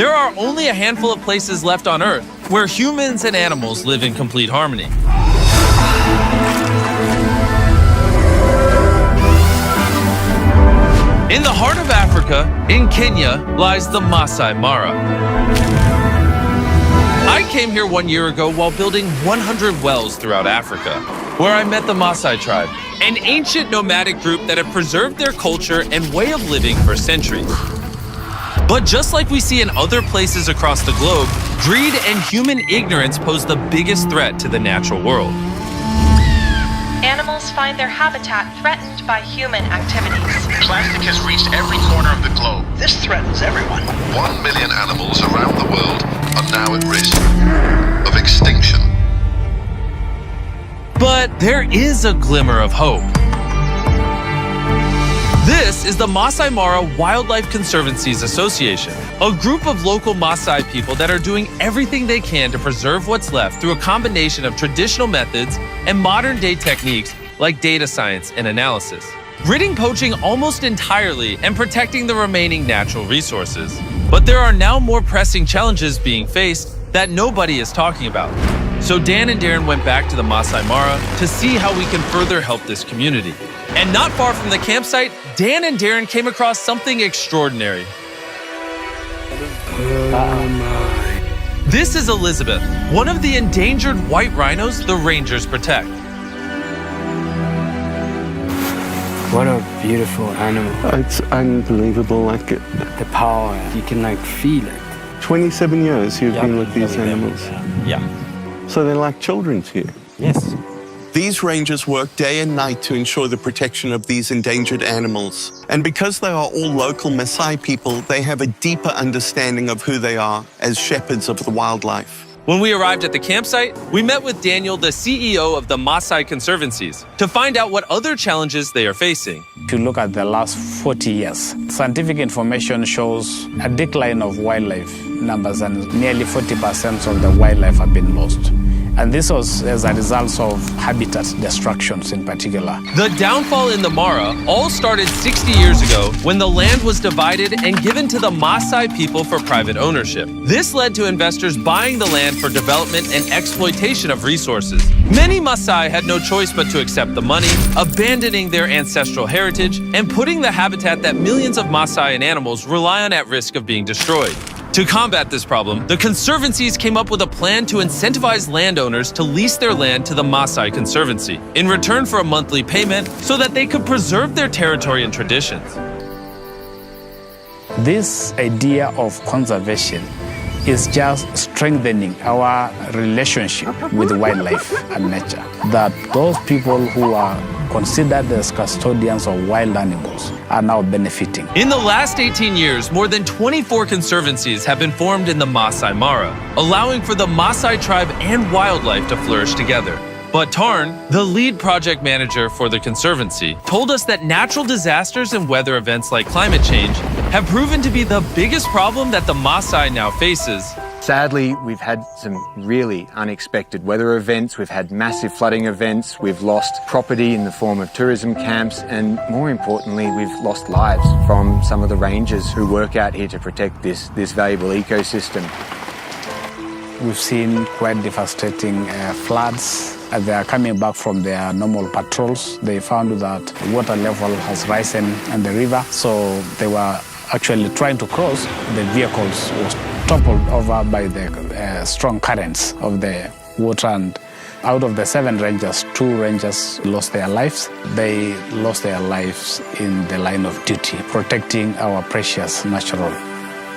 There are only a handful of places left on Earth where humans and animals live in complete harmony. In the heart of Africa, in Kenya, lies the Maasai Mara. I came here 1 year ago while building 100 wells throughout Africa, where I met the Maasai tribe, an ancient nomadic group that have preserved their culture and way of living for centuries. But just like we see in other places across the globe, greed and human ignorance pose the biggest threat to the natural world. Animals find their habitat threatened by human activities. Plastic has reached every corner of the globe. This threatens everyone. 1 million animals around the world are now at risk of extinction. But there is a glimmer of hope. This is the Maasai Mara Wildlife Conservancies Association, a group of local Maasai people that are doing everything they can to preserve what's left through a combination of traditional methods and modern-day techniques like data science and analysis, ridding poaching almost entirely and protecting the remaining natural resources. But there are now more pressing challenges being faced that nobody is talking about. So Dan and Darren went back to the Maasai Mara to see how we can further help this community. And not far from the campsite, Dan and Darren came across something extraordinary. This is Elizabeth, one of the endangered white rhinos the rangers protect. What a beautiful animal. It's unbelievable. The power, you can feel it. 27 years you've been with these animals. Yeah. So they're like children to you. Yes. These rangers work day and night to ensure the protection of these endangered animals. And because they are all local Maasai people, they have a deeper understanding of who they are as shepherds of the wildlife. When we arrived at the campsite, we met with Daniel, the CEO of the Maasai Conservancies, to find out what other challenges they are facing. If you look at the last 40 years, scientific information shows a decline of wildlife numbers, and nearly 40% of the wildlife have been lost. And this was as a result of habitat destructions in particular. The downfall in the Mara all started 60 years ago when the land was divided and given to the Maasai people for private ownership. This led to investors buying the land for development and exploitation of resources. Many Maasai had no choice but to accept the money, abandoning their ancestral heritage and putting the habitat that millions of Maasai and animals rely on at risk of being destroyed. To combat this problem, the Conservancies came up with a plan to incentivize landowners to lease their land to the Maasai Conservancy in return for a monthly payment so that they could preserve their territory and traditions. This idea of conservation is just strengthening our relationship with wildlife and nature. That those people who are considered as custodians of wild animals are now benefiting. In the last 18 years, more than 24 conservancies have been formed in the Maasai Mara, allowing for the Maasai tribe and wildlife to flourish together. But Tarn, the lead project manager for the Conservancy, told us that natural disasters and weather events like climate change have proven to be the biggest problem that the Maasai now faces. Sadly, we've had some really unexpected weather events. We've had massive flooding events. We've lost property in the form of tourism camps. And more importantly, we've lost lives from some of the rangers who work out here to protect this valuable ecosystem. We've seen quite devastating floods. As they are coming back from their normal patrols, they found that the water level has risen in the river. So they were actually trying to cross. The vehicles was toppled over by the strong currents of the water. And out of the 7 rangers, 2 rangers lost their lives. They lost their lives in the line of duty, protecting our precious natural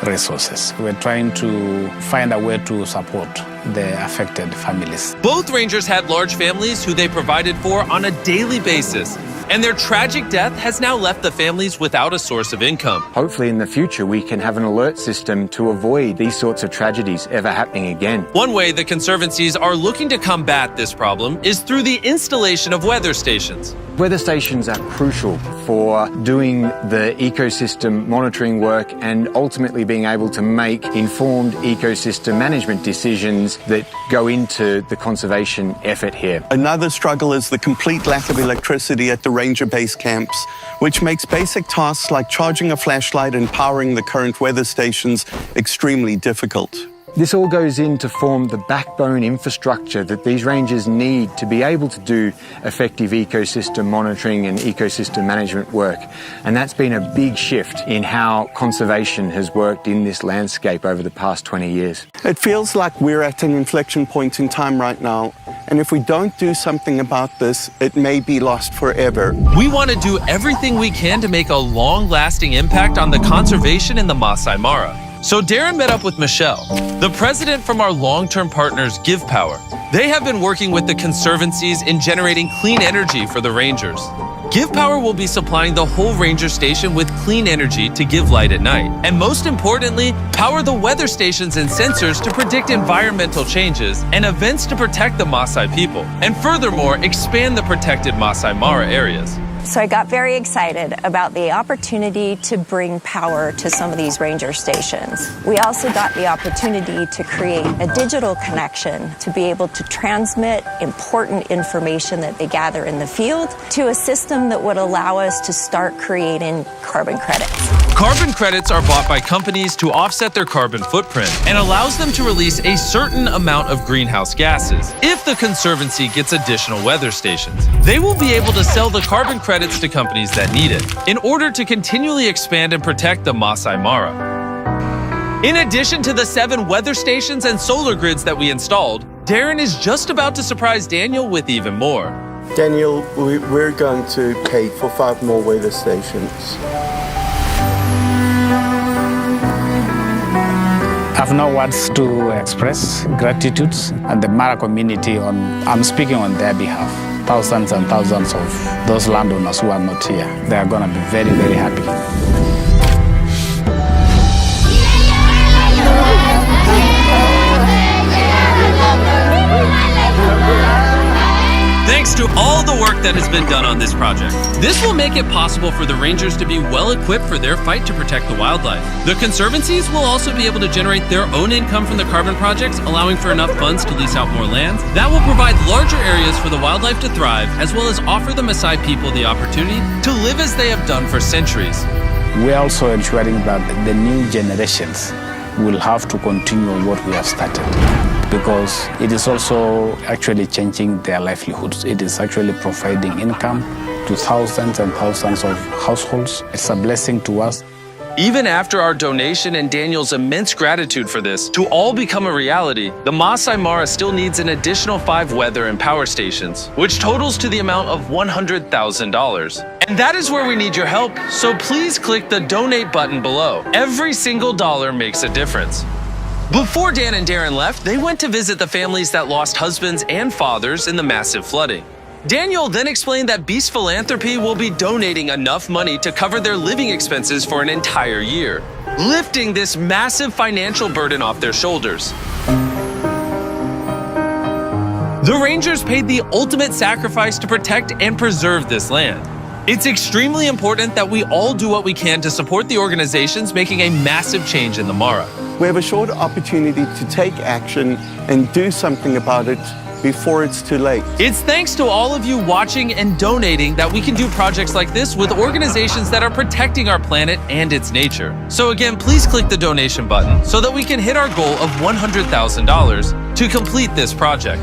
resources. We're trying to find a way to support the affected families. Both rangers had large families who they provided for on a daily basis, and their tragic death has now left the families without a source of income. Hopefully in the future we can have an alert system to avoid these sorts of tragedies ever happening again. One way the Conservancies are looking to combat this problem is through the installation of weather stations. Weather stations are crucial for doing the ecosystem monitoring work and ultimately being able to make informed ecosystem management decisions funds that go into the conservation effort here. Another struggle is the complete lack of electricity at the ranger base camps, which makes basic tasks like charging a flashlight and powering the current weather stations extremely difficult. This all goes in to form the backbone infrastructure that these rangers need to be able to do effective ecosystem monitoring and ecosystem management work. And that's been a big shift in how conservation has worked in this landscape over the past 20 years. It feels like we're at an inflection point in time right now, and if we don't do something about this, it may be lost forever. We want to do everything we can to make a long-lasting impact on the conservation in the Maasai Mara. So Darren met up with Michelle, the president from our long-term partners Give Power. They have been working with the conservancies in generating clean energy for the rangers. Give Power will be supplying the whole ranger station with clean energy to give light at night. And most importantly, power the weather stations and sensors to predict environmental changes and events to protect the Maasai people. And furthermore, expand the protected Maasai Mara areas. So I got very excited about the opportunity to bring power to some of these ranger stations. We also got the opportunity to create a digital connection to be able to transmit important information that they gather in the field to a system that would allow us to start creating carbon credits. Carbon credits are bought by companies to offset their carbon footprint and allows them to release a certain amount of greenhouse gases. If the Conservancy gets additional weather stations, they will be able to sell the carbon credits to companies that need it in order to continually expand and protect the Maasai Mara. In addition to the 7 weather stations and solar grids that we installed, Darren is just about to surprise Daniel with even more. Daniel, we're going to pay for 5 more weather stations. I have no words to express gratitude and the Mara community I'm speaking on their behalf. Thousands and thousands of those landowners who are not here, they are going to be very, very happy. Thanks to all the work that has been done on this project. This will make it possible for the rangers to be well equipped for their fight to protect the wildlife. The conservancies will also be able to generate their own income from the carbon projects, allowing for enough funds to lease out more lands. That will provide larger areas for the wildlife to thrive, as well as offer the Maasai people the opportunity to live as they have done for centuries. We're also ensuring that the new generations will have to continue what we have started, because it is also actually changing their livelihoods. It is actually providing income to thousands and thousands of households. It's a blessing to us. Even after our donation and Daniel's immense gratitude for this to all become a reality, the Maasai Mara still needs an additional 5 weather and power stations, which totals to the amount of $100,000. And that is where we need your help, so please click the donate button below. Every single dollar makes a difference. Before Dan and Darren left, they went to visit the families that lost husbands and fathers in the massive flooding. Daniel then explained that Beast Philanthropy will be donating enough money to cover their living expenses for an entire year, lifting this massive financial burden off their shoulders. The Rangers paid the ultimate sacrifice to protect and preserve this land. It's extremely important that we all do what we can to support the organizations making a massive change in the Mara. We have a short opportunity to take action and do something about it before it's too late. It's thanks to all of you watching and donating that we can do projects like this with organizations that are protecting our planet and its nature. So again, please click the donation button so that we can hit our goal of $100,000 to complete this project.